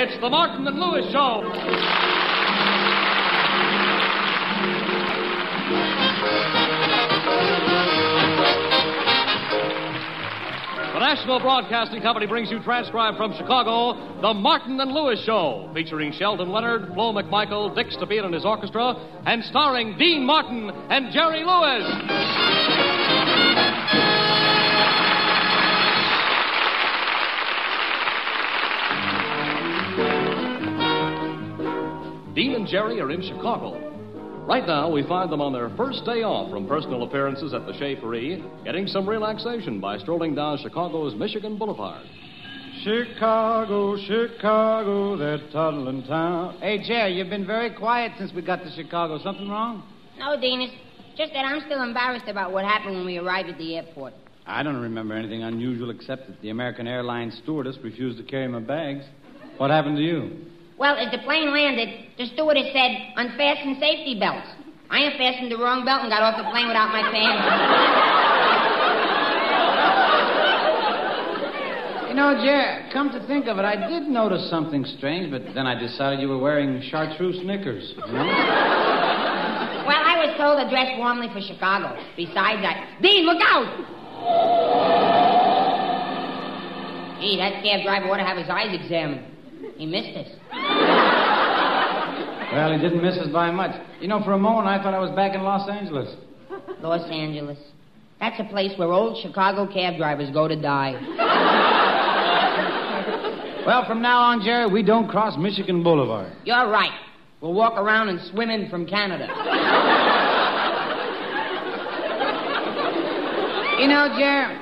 It's the Martin and Lewis Show. The National Broadcasting Company brings you, transcribed from Chicago, the Martin and Lewis Show, featuring Sheldon Leonard, Flo MacMichael, Dick Stabile and his orchestra, and starring Dean Martin and Jerry Lewis. Dean and Jerry are in Chicago. Right now, we find them on their first day off from personal appearances at the Shapery, getting some relaxation by strolling down Chicago's Michigan Boulevard. Chicago, Chicago, that toddling town. Hey, Jerry, you've been very quiet since we got to Chicago. Something wrong? No, Dean, it's just that I'm still embarrassed about what happened when we arrived at the airport. I don't remember anything unusual except that the American Airlines stewardess refused to carry my bags. What happened to you? Well, as the plane landed, the stewardess said, unfasten safety belts. I unfastened the wrong belt and got off the plane without my pants. You know, Jerry, come to think of it, I did notice something strange, but then I decided you were wearing chartreuse knickers. You know? Well, I was told to dress warmly for Chicago. Besides, Dean, look out! Gee, that cab driver ought to have his eyes examined. He missed us. Well, he didn't miss us by much. You know, for a moment, I thought I was back in Los Angeles. Los Angeles. That's a place where old Chicago cab drivers go to die. Well, from now on, Jerry, we don't cross Michigan Boulevard. You're right. We'll walk around and swim in from Canada. You know, Jerry,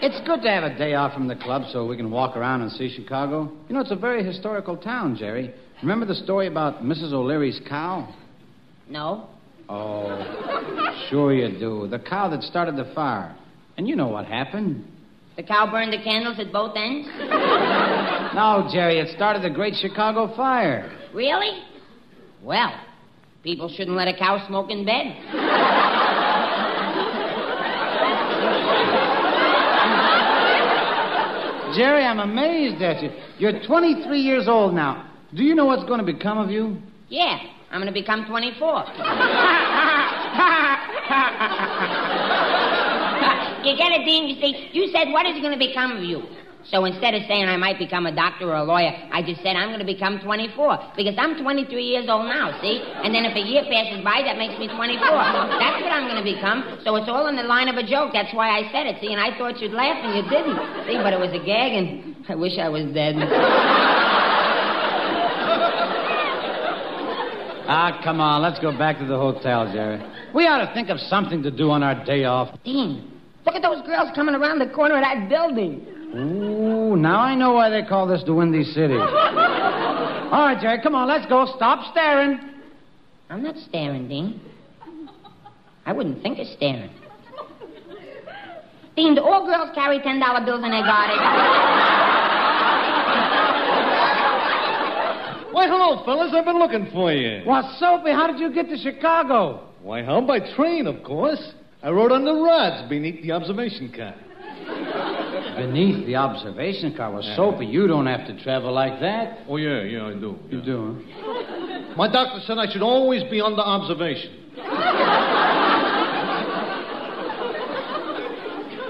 it's good to have a day off from the club so we can walk around and see Chicago. You know, it's a very historical town, Jerry. Remember the story about Mrs. O'Leary's cow? No. Oh, sure you do. The cow that started the fire. And you know what happened. The cow burned the candles at both ends? No, Jerry, it started the Great Chicago Fire. Really? Well, people shouldn't let a cow smoke in bed. Jerry, I'm amazed at you. You're 23 years old now. Do you know what's going to become of you? Yeah, I'm going to become 24. You get it, Dean? You see, you said, what is going to become of you? So instead of saying I might become a doctor or a lawyer, I just said I'm going to become 24. Because I'm 23 years old now, see? And then if a year passes by, that makes me 24. That's what I'm going to become. So it's all in the line of a joke. That's why I said it, see? And I thought you'd laugh, and you didn't. See, but it was a gag, and I wish I was dead. Ah, come on. Let's go back to the hotel, Jerry. We ought to think of something to do on our day off. Dean, look at those girls coming around the corner of that building. Ooh, now I know why they call this the Windy City. All right, Jerry, come on, let's go. Stop staring. I'm not staring, Dean. I wouldn't think of staring. Dean, do all girls carry $10 bills in their garters? Why, hello, fellas. I've been looking for you. Well, Soapy, how did you get to Chicago? Why, how? By train, of course. I rode on the rods beneath the observation car. Beneath the observation car? Well, Soapy, you don't have to travel like that. Oh, yeah, I do. You do, huh? My doctor said I should always be under observation.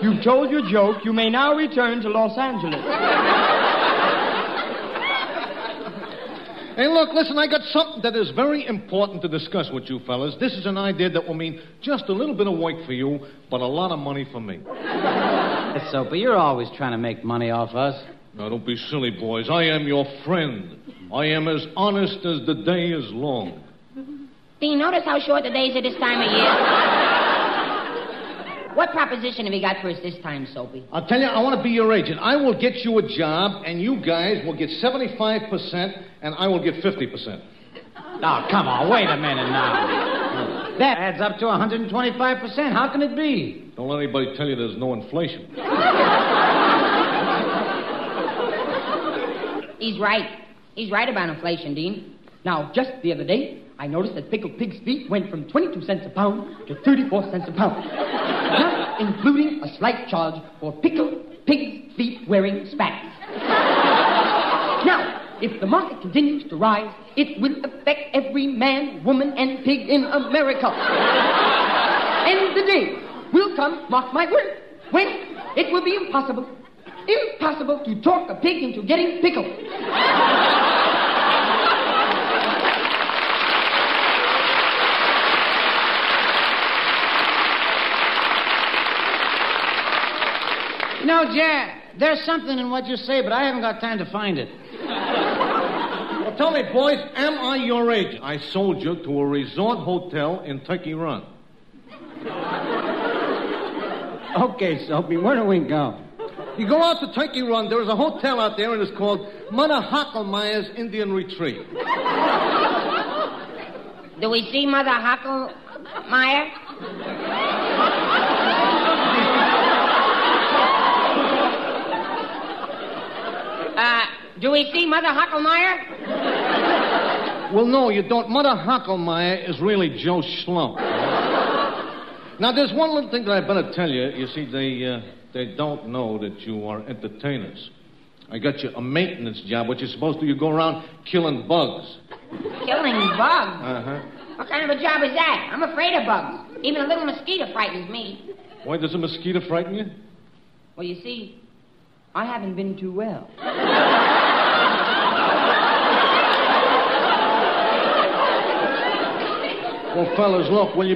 You've told your joke. You may now return to Los Angeles. Hey, look, listen, I got something that is very important to discuss with you fellas. This is an idea that will mean just a little bit of work for you, but a lot of money for me. Hey, Soapy, you're always trying to make money off us. Now, don't be silly, boys. I am your friend. I am as honest as the day is long. Dean, notice how short the days are this time of year? What proposition have you got for us this time, Soapy? I'll tell you, I want to be your agent. I will get you a job, and you guys will get 75%, and I will get 50%. Now, come on, wait a minute now. That adds up to 125%. How can it be? Don't let anybody tell you there's no inflation. He's right. He's right about inflation, Dean. Now, just the other day, I noticed that pickled pig's feet went from 22 cents a pound to 34 cents a pound. Not including a slight charge for pickled pig's feet wearing spats. Now, If the market continues to rise, it will affect every man, woman, and pig in America. And the day will come, mark my word, when it will be impossible to talk a pig into getting pickled. No, Jack, there's something in what you say, but I haven't got time to find it. Well, tell me, boys, am I your agent? I sold you to a resort hotel in Turkey Run. Okay, Soapy, where do we go? You go out to Turkey Run. There is a hotel out there, and it's called Mother Hockelmeyer's Indian Retreat. Do we see Mother Hockelmeyer? Do we see Mother Hockelmeyer? Well, no, you don't. Mother Hockelmeyer is really Joe Schlump. Now, there's one little thing that I better tell you. You see, they don't know that you are entertainers. I got you a maintenance job. What you're supposed to do, you go around killing bugs. Killing bugs? Uh-huh. What kind of a job is that? I'm afraid of bugs. Even a little mosquito frightens me. Why does a mosquito frighten you? Well, you see, I haven't been too well. Well, fellas, look, will you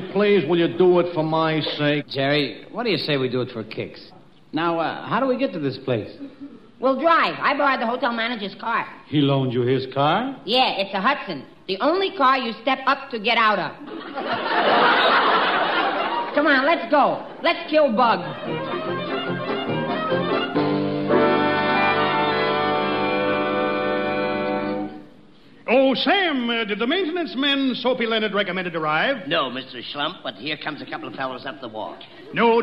do it for my sake? Jerry, what do you say we do it for kicks? Now, how do we get to this place? We'll drive. I borrowed the hotel manager's car. He loaned you his car? Yeah, it's a Hudson. The only car you step up to get out of. Come on, let's go. Let's kill bugs. Oh, Sam, did the maintenance men Soapy Leonard recommended arrive? No, Mr. Schlump, but here comes a couple of fellows up the walk. No.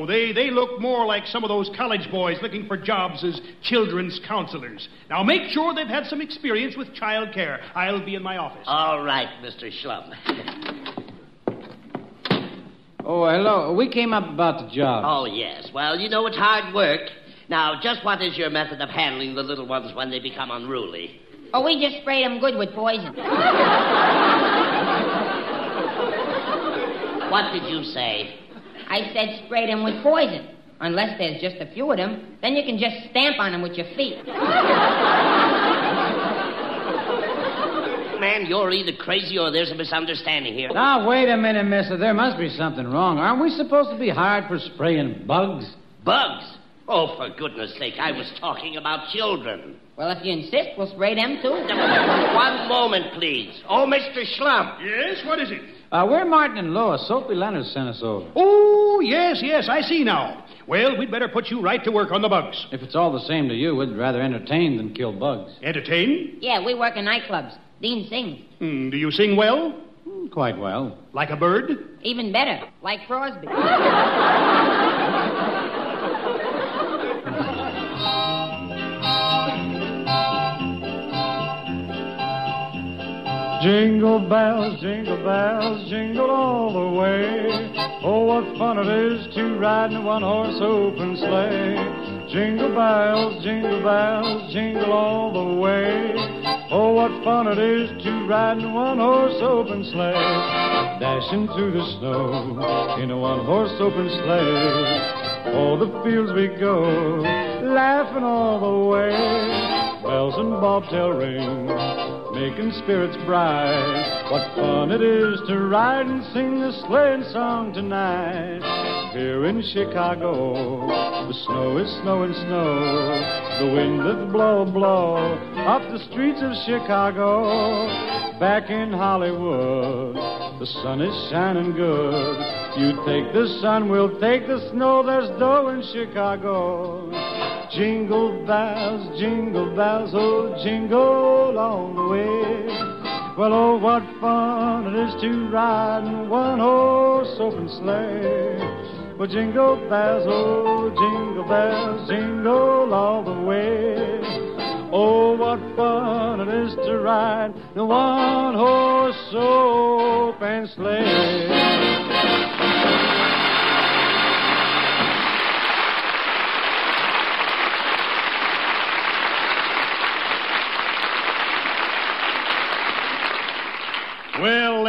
They look more like some of those college boys looking for jobs as children's counselors. Now, make sure they've had some experience with child care. I'll be in my office. All right, Mr. Schlump. Oh, hello. We came up about the job. Oh, yes. Well, you know it's hard work. Now, just what is your method of handling the little ones when they become unruly? Oh, we just sprayed them good with poison. What did you say? I said spray them with poison. Unless there's just a few of them, then you can just stamp on them with your feet. Man, you're either crazy or there's a misunderstanding here. Now, wait a minute, mister. There must be something wrong. Aren't we supposed to be hired for spraying bugs? Bugs? Oh, for goodness sake, I was talking about children. Well, if you insist, we'll spray them, too. One moment, please. Oh, Mr. Schlump. Yes, what is it? We're Martin and Lois. Soapy Leonard sent us over. Oh, yes, I see now. Well, we'd better put you right to work on the bugs. If it's all the same to you, we'd rather entertain than kill bugs. Entertain? Yeah, we work in nightclubs. Dean sings. Do you sing well? Quite well. Like a bird? Even better, like Crosby. Jingle bells, jingle all the way. Oh, what fun it is to ride in a one-horse open sleigh. Jingle bells, jingle all the way. Oh, what fun it is to ride in a one-horse open sleigh. Dashing through the snow in a one-horse open sleigh. O'er the fields we go, laughing all the way. Bells and bobtail ring, making spirits bright. What fun it is to ride and sing the sleighing song tonight. Here in Chicago, the snow is snowing snow. The wind doth blow up the streets of Chicago. Back in Hollywood, the sun is shining good. You take the sun, we'll take the snow. There's dough in Chicago. Jingle bells, oh, jingle all the way. Well, oh, what fun it is to ride in one-horse open sleigh. Well, jingle bells, oh, jingle all the way. Oh, what fun it is to ride in one-horse open sleigh.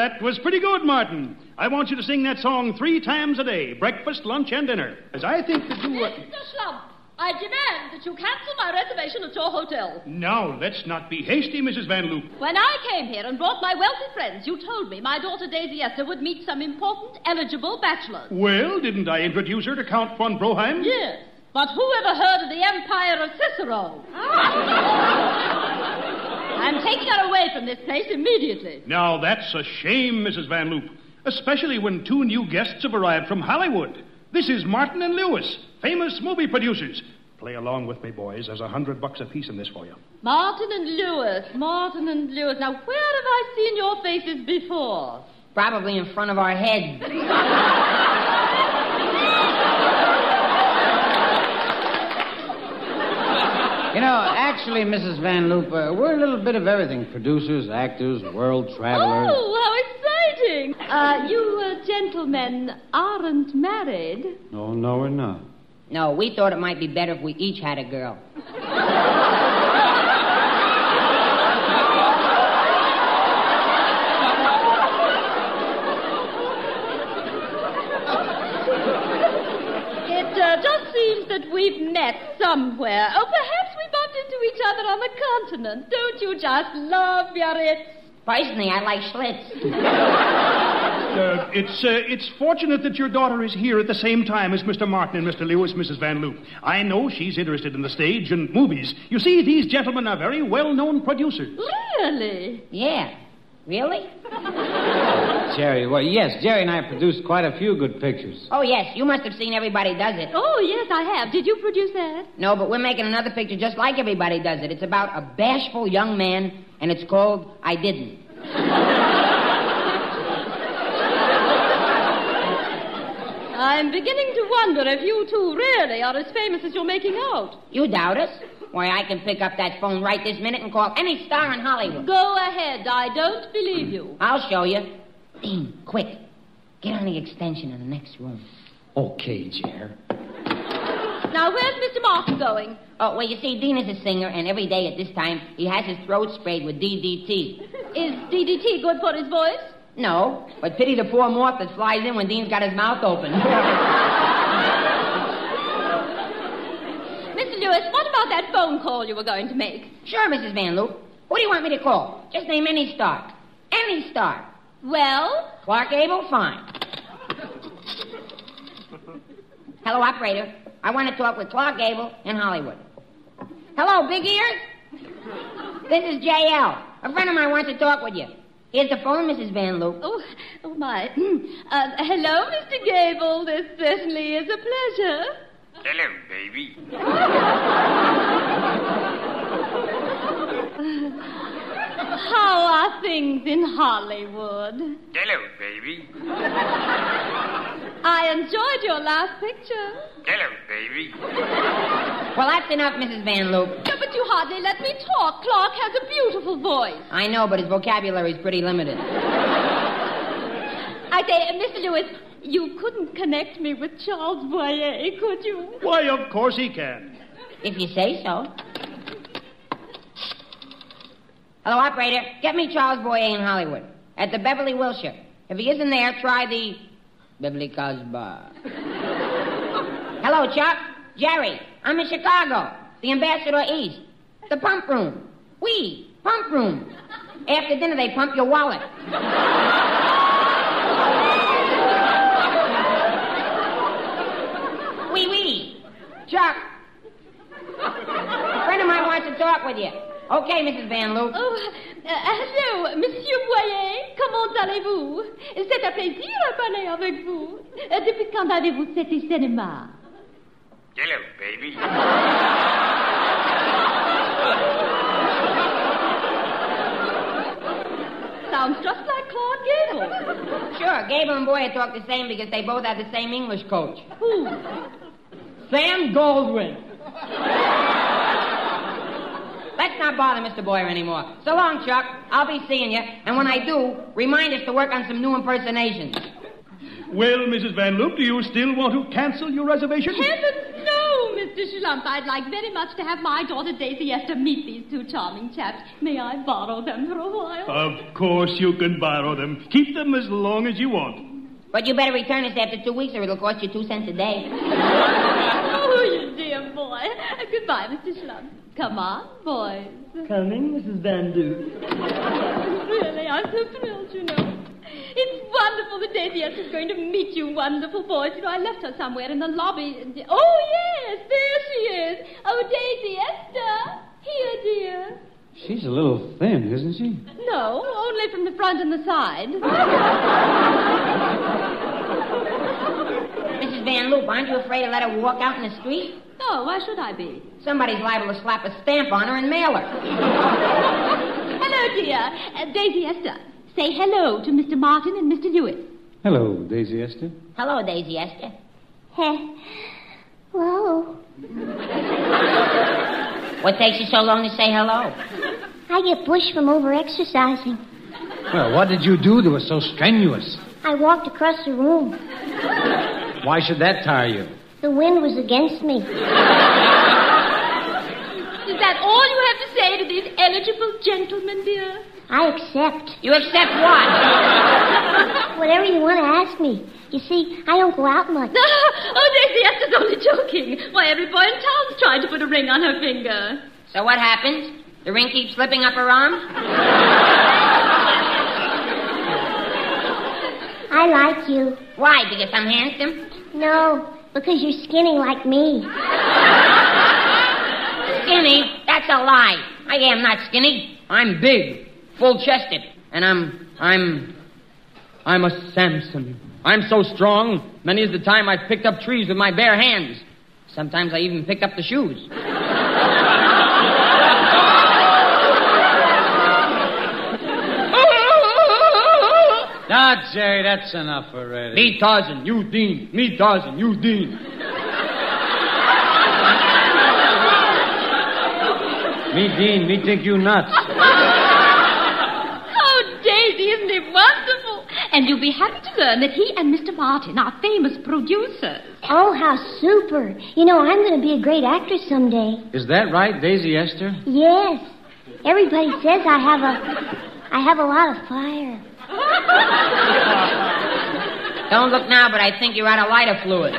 that was pretty good, Martin. I want you to sing that song 3 times a day, breakfast, lunch, and dinner. As I think that you... Mr. Slump, I demand that you cancel my reservation at your hotel. Now, let's not be hasty, Mrs. Van Loop. When I came here and brought my wealthy friends, you told me my daughter Daisy Esther would meet some important, eligible bachelors. Well, didn't I introduce her to Count von Broheim? Yes, but who ever heard of the Empire of Cicero? I'm taking her away from this place immediately. Now, that's a shame, Mrs. Van Loop, especially when 2 new guests have arrived from Hollywood. This is Martin and Lewis, famous movie producers. Play along with me, boys. There's $100 apiece in this for you. Martin and Lewis. Now, where have I seen your faces before? Probably in front of our heads. You know, actually, Mrs. Van Loop, we're a little bit of everything. Producers, actors, world travelers. Oh, how exciting. You gentlemen aren't married. Oh, no, we're not. No, we thought it might be better if we each had a girl. It just seems that we've met somewhere. Oh, perhaps we bumped into each other on the continent. Don't you just love Biarritz? Personally, I like Schlitz. It's fortunate that your daughter is here at the same time as Mr. Martin and Mr. Lewis, Mrs. Van Loop. I know she's interested in the stage and movies. You see, these gentlemen are very well-known producers. Really? Yeah. Really? Jerry, well, yes, Jerry and I produced quite a few good pictures. Oh, yes. You must have seen Everybody Does It. Oh, yes, I have. Did you produce that? No, but we're making another picture just like Everybody Does It. It's about a bashful young man, and it's called I Didn't. I'm beginning to wonder if you two really are as famous as you're making out. You doubt us? Why, I can pick up that phone right this minute and call any star in Hollywood. Go ahead. I don't believe you. I'll show you. Dean, quick. Get on the extension in the next room. Okay, Jer. Now, where's Mr. Martin going? Oh, well, you see, Dean is a singer, and every day at this time, he has his throat sprayed with DDT. Is DDT good for his voice? No, but pity the poor moth that flies in when Dean's got his mouth open. Mr. Lewis, what about that phone call you were going to make? Sure, Mrs. Van Loop. Who do you want me to call? Just name any star. Any star. Well? Clark Gable, fine. Hello, operator. I want to talk with Clark Gable in Hollywood. Hello, Big Ears? This is J.L. A friend of mine wants to talk with you. Here's the phone, Mrs. Van Loop. Oh, my. Hello, Mr. Gable. This certainly is a pleasure. Hello, baby. How are things in Hollywood? Hello, baby. I enjoyed your last picture. Hello, baby. Well, that's enough, Mrs. Van Loop. No, but you hardly let me talk. Clark has a beautiful voice. I know, but his vocabulary is pretty limited. I say, Mr. Lewis, you couldn't connect me with Charles Boyer, could you? Why, of course he can. If you say so. Hello, operator. Get me Charles Boyer in Hollywood. At the Beverly Wilshire. If he isn't there, try the Beverly Cosbar. Hello, Chuck. Jerry. I'm in Chicago. The Ambassador East. The pump room. Pump room. After dinner, they pump your wallet. Chuck. A friend of mine wants to talk with you. Okay, Mrs. Van Loop. Oh, hello, Monsieur Boyer. Comment allez-vous? C'est un plaisir de parler avec vous. Depuis quand avez-vous fait du cinéma? Hello, baby. Sounds just like Clark Gable. Sure, Gable and Boyer talk the same because they both have the same English coach. Who? Sam Goldwyn. Let's not bother Mr. Boyer anymore. So long, Chuck. I'll be seeing you. And when I do, remind us to work on some new impersonations. Well, Mrs. Van Loop, do you still want to cancel your reservation? Heavens, no, Mr. Mr. Schlump, I'd like very much to have my daughter Daisy Esther meet these two charming chaps. May I borrow them for a while? Of course you can borrow them. Keep them as long as you want. But you better return us after 2 weeks or it'll cost you 2 cents a day. Oh, you dear boy. Goodbye, Mr. Schlump. Come on, boys. Coming, Mrs. Van Duke. Really, I'm so thrilled, you know. It's wonderful that Daisy Esther's going to meet you wonderful boys. You know, I left her somewhere in the lobby. Oh, yes, there she is. Oh, Daisy Esther. Here, dear. She's a little thin, isn't she? No, only from the front and the side. Mrs. Van Loop, aren't you afraid to let her walk out in the street? No, why should I be? Somebody's liable to slap a stamp on her and mail her. Hello, dear. Daisy Esther. Say hello to Mr. Martin and Mr. Lewis. Hello, Daisy Esther. Hello, Daisy Esther. Hello. What takes you so long to say hello? I get bushed from over-exercising. Well, what did you do that was so strenuous? I walked across the room. Why should that tire you? The wind was against me. Is that all you have to say to these eligible gentlemen, dear? I accept. You accept what? Whatever you want to ask me. You see, I don't go out much. Oh, Daisy Esther's only joking. Why, every boy in town's trying to put a ring on her finger. So what happens? The ring keeps slipping up her arm? I like you. Why? Because I'm handsome? No, because you're skinny like me. Skinny? That's a lie. I am not skinny. I'm big, full-chested, and I'm a Samson. I'm so strong, many is the time I've picked up trees with my bare hands. Sometimes I even picked up the shoes. Now, Jerry, that's enough already. Me Tarzan, you Dean. Me Tarzan, you Dean. Me Dean, me think you nuts. Oh, Daisy, isn't it wonderful? And you'll be happy to learn that he and Mr. Martin are famous producers. Oh, how super. You know, I'm going to be a great actress someday. Is that right, Daisy Esther? Yes. Everybody says I have a lot of fire. Don't look now, but I think you're out of lighter fluid.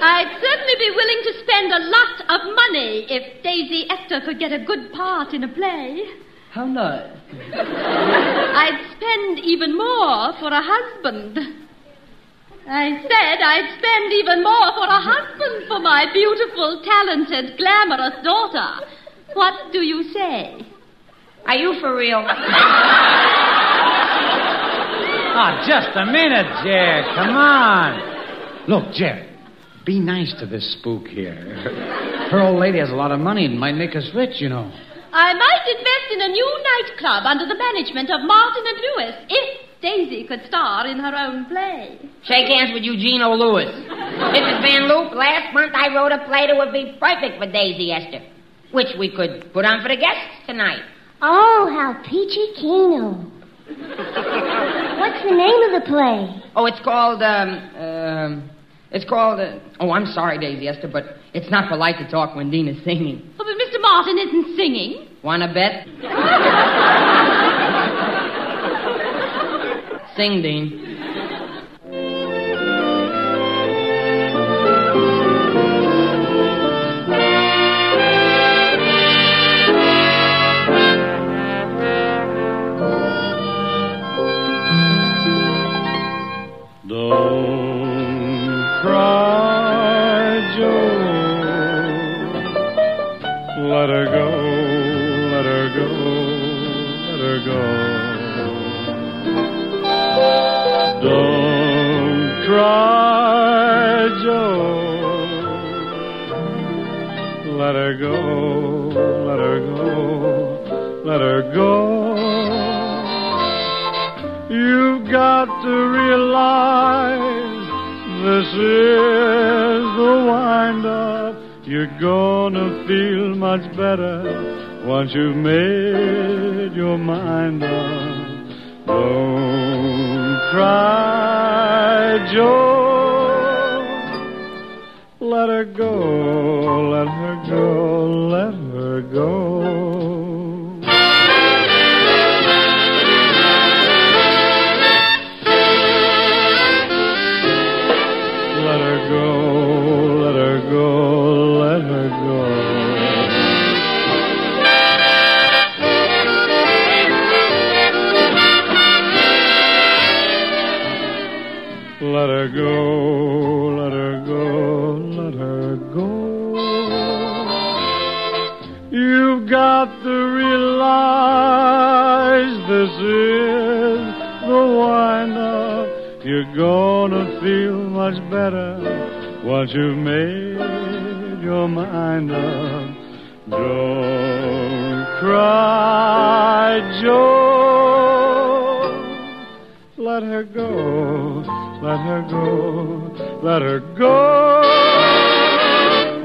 I'd certainly be willing to spend a lot of money if Daisy Esther could get a good part in a play. How nice. I'd spend even more for a husband. I said I'd spend even more for a husband for my beautiful, talented, glamorous daughter. What do you say? Are you for real? Oh, just a minute, Jer. Come on. Look, Jer, be nice to this spook here. Her old lady has a lot of money and might make us rich, you know. I might invest in a new nightclub under the management of Martin and Lewis if Daisy could star in her own play. Shake hands with Eugene O. Lewis. Mrs. Van Loop, last month I wrote a play that would be perfect for Daisy Esther, which we could put on for the guests tonight. Oh, how peachy kino. What's the name of the play? Oh, it's called, oh, I'm sorry, Daisy Esther, but it's not polite to talk when Dean is singing. Oh, but Mr. Martin isn't singing. Wanna bet? Sing, Dean. Don't cry, Joe. Let her go, let her go, let her go. Don't cry, Joe. Let her go, let her go, let her go. You've got to realize this is the wind-up. You're gonna feel much better once you've made your mind up. Don't cry, Joe. Let her go, let her go, let her go. Let her go, let her go, let her go. Let her go, let her go, let her go. You've got to realize this is the wind-up. You're gonna feel much better once you've made your mind up. Don't cry, Joe. Let her go. Let her go, let her go.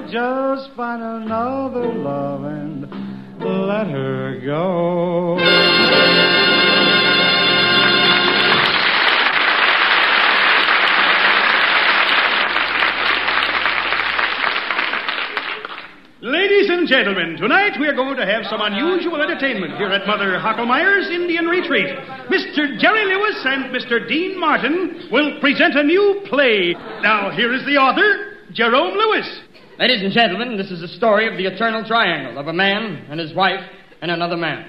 Just find another love and let her go. Ladies and gentlemen, tonight we are going to have some unusual entertainment here at Mother Hockelmeyer's Indian Retreat. Mr. Jerry Lewis and Mr. Dean Martin will present a new play. Now, here is the author, Jerome Lewis. Ladies and gentlemen, this is the story of the eternal triangle of a man and his wife and another man,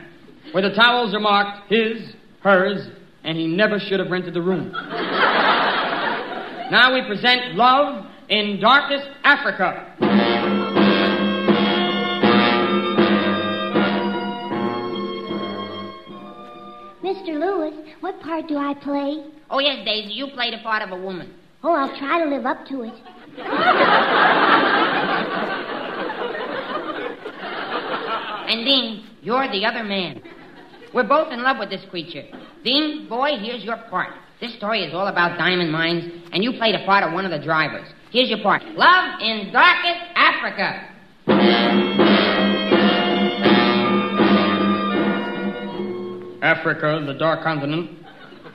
where the towels are marked his, hers, and he never should have rented the room. Now we present Love in Darkest Africa. Mr. Lewis, what part do I play? Oh, yes, Daisy, you play the part of a woman. Oh, I'll try to live up to it. And Dean, you're the other man. We're both in love with this creature. Dean, boy, here's your part. This story is all about diamond mines, and you play the part of one of the drivers. Here's your part. Love in Darkest Africa. Africa, the dark continent.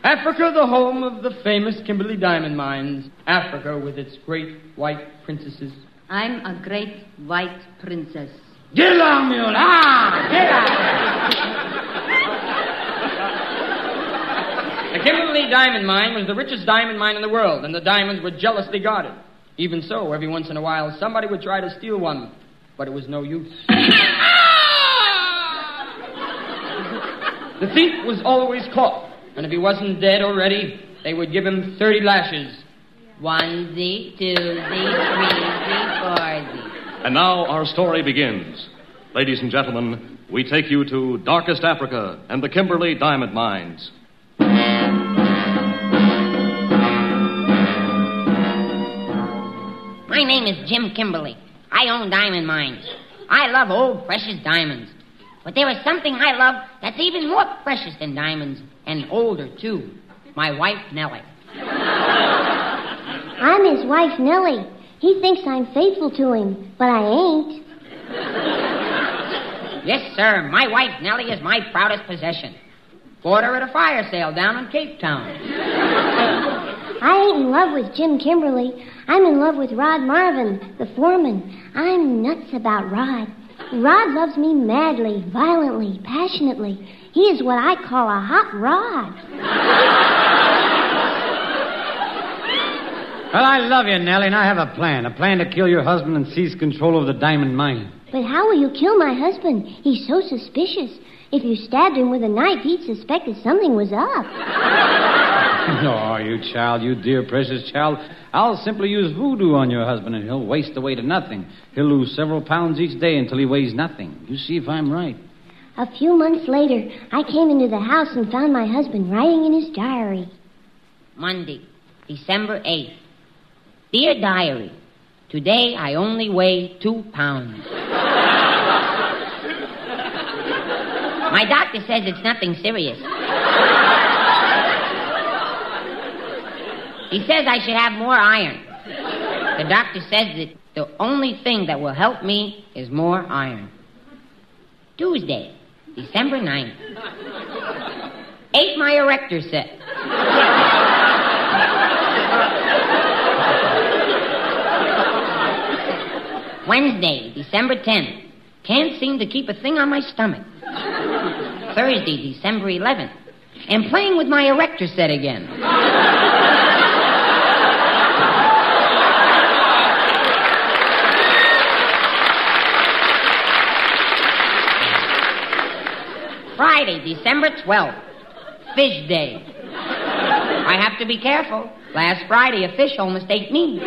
Africa, the home of the famous Kimberley diamond mines. Africa with its great white princesses. I'm a great white princess. Get along, mule! Ah! Get out! The Kimberley diamond mine was the richest diamond mine in the world, and the diamonds were jealously guarded. Even so, every once in a while, somebody would try to steal one, but it was no use. The thief was always caught, and if he wasn't dead already, they would give him 30 lashes. 1Z, 2Z, 3Z, 4Z. And now our story begins. Ladies and gentlemen, we take you to Darkest Africa and the Kimberley diamond mines. My name is Jim Kimberley. I own diamond mines. I love old, precious diamonds. But there is something I love that's even more precious than diamonds, and older, too. My wife, Nellie. I'm his wife, Nellie. He thinks I'm faithful to him, but I ain't. Yes, sir. My wife, Nellie, is my proudest possession. Bought her at a fire sale down in Cape Town. I ain't in love with Jim Kimberley. I'm in love with Rod Marvin, the foreman. I'm nuts about Rod. Rod loves me madly, violently, passionately. He is what I call a hot rod. Well, I love you, Nellie, and I have a plan to kill your husband and seize control of the diamond mine. But how will you kill my husband? He's so suspicious. If you stabbed him with a knife, he'd suspect that something was up. Oh, you child, you dear precious child. I'll simply use voodoo on your husband, and he'll waste away to nothing. He'll lose several pounds each day until he weighs nothing. You see if I'm right. A few months later, I came into the house and found my husband writing in his diary. Monday, December 8th. Dear Diary, today I only weigh 2 pounds. My doctor says it's nothing serious. He says I should have more iron. The doctor says that the only thing that will help me is more iron. Tuesday, December 9th. Ate my erector set. Wednesday, December 10th. Can't seem to keep a thing on my stomach. Thursday, December 11th. Am playing with my erector set again. Friday, December 12th. Fish Day. I have to be careful. Last Friday, a fish almost ate me.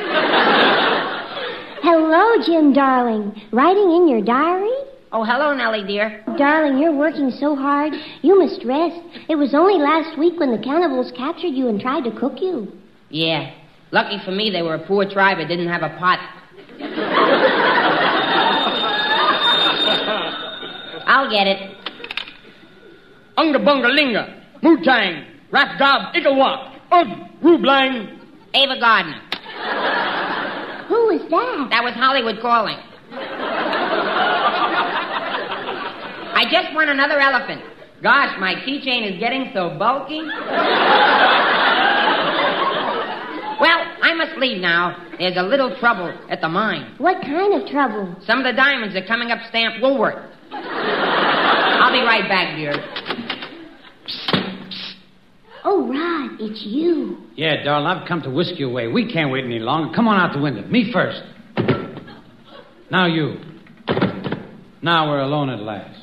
Hello, Jim, darling. Writing in your diary? Oh, hello, Nellie, dear. Darling, you're working so hard. You must rest. It was only last week when the cannibals captured you and tried to cook you. Yeah. Lucky for me, they were a poor tribe that didn't have a pot. I'll get it. Unga Bunga Linga, Wu-Tang, Rap Gob, Igglewop, Rublang. Ava Gardner. Who was that? That was Hollywood calling. I just want another elephant. Gosh, my keychain is getting so bulky. Well, I must leave now. There's a little trouble at the mine. What kind of trouble? Some of the diamonds are coming up stamped Woolworth. I'll be right back, dear. Oh, Rod, it's you. Yeah, darling, I've come to whisk you away. We can't wait any longer. Come on out the window. Me first. Now you. Now we're alone at last.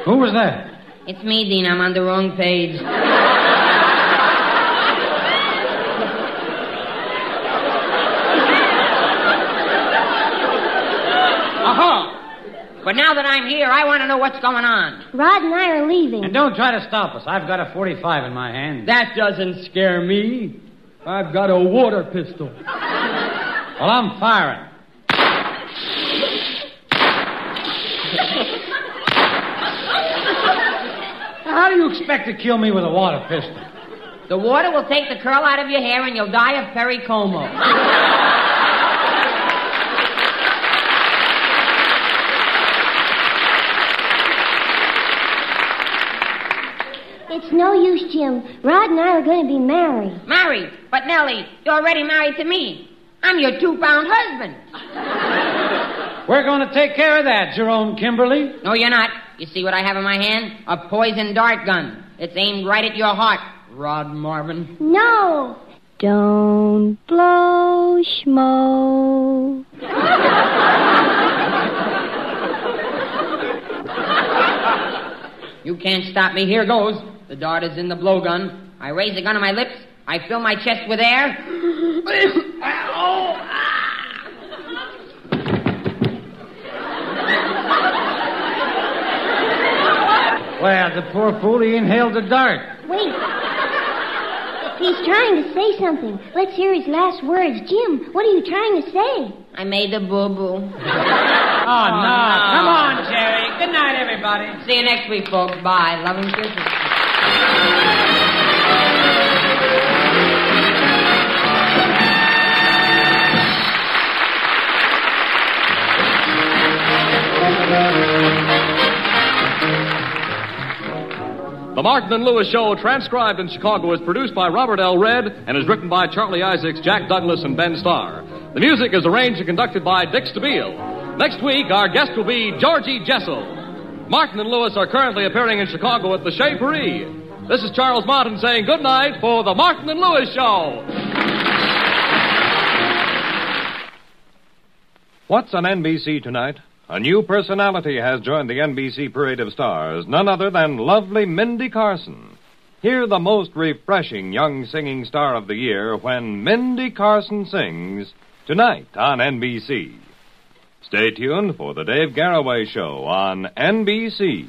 Who was that? It's me, Dean. I'm on the wrong page. Uh-huh. But now that I'm here, I want to know what's going on. Rod and I are leaving. And don't try to stop us. I've got a .45 in my hand. That doesn't scare me. I've got a water pistol. Well, I'm firing. How do you expect to kill me with a water pistol? The water will take the curl out of your hair and you'll die of pericomo. It's no use, Jim. Rod and I are going to be married. Married? But, Nellie, you're already married to me. I'm your 2-pound husband. We're going to take care of that, Jerome Kimberly. No, you're not. You see what I have in my hand? A poison dart gun. It's aimed right at your heart, Rod Marvin. No. Don't blow smoke. You can't stop me. Here goes. The dart is in the blowgun. I raise the gun to my lips. I fill my chest with air. Well, the poor fool, he inhaled the dart. Wait. He's trying to say something. Let's hear his last words. Jim, what are you trying to say? I made a boo-boo. Oh, no. Come on, Jerry. Good night, everybody. See you next week, folks. Bye. Love and kisses. The Martin and Lewis Show, transcribed in Chicago, is produced by Robert L. Redd and is written by Charlie Isaacs, Jack Douglas, and Ben Starr. The music is arranged and conducted by Dick Stabile. Next week, our guest will be Georgie Jessel. Martin and Lewis are currently appearing in Chicago at the Chez Paris. This is Charles Martin saying good night for the Martin and Lewis Show. What's on NBC tonight? A new personality has joined the NBC parade of stars, none other than lovely Mindy Carson. Hear the most refreshing young singing star of the year when Mindy Carson sings tonight on NBC. Stay tuned for the Dave Garroway Show on NBC.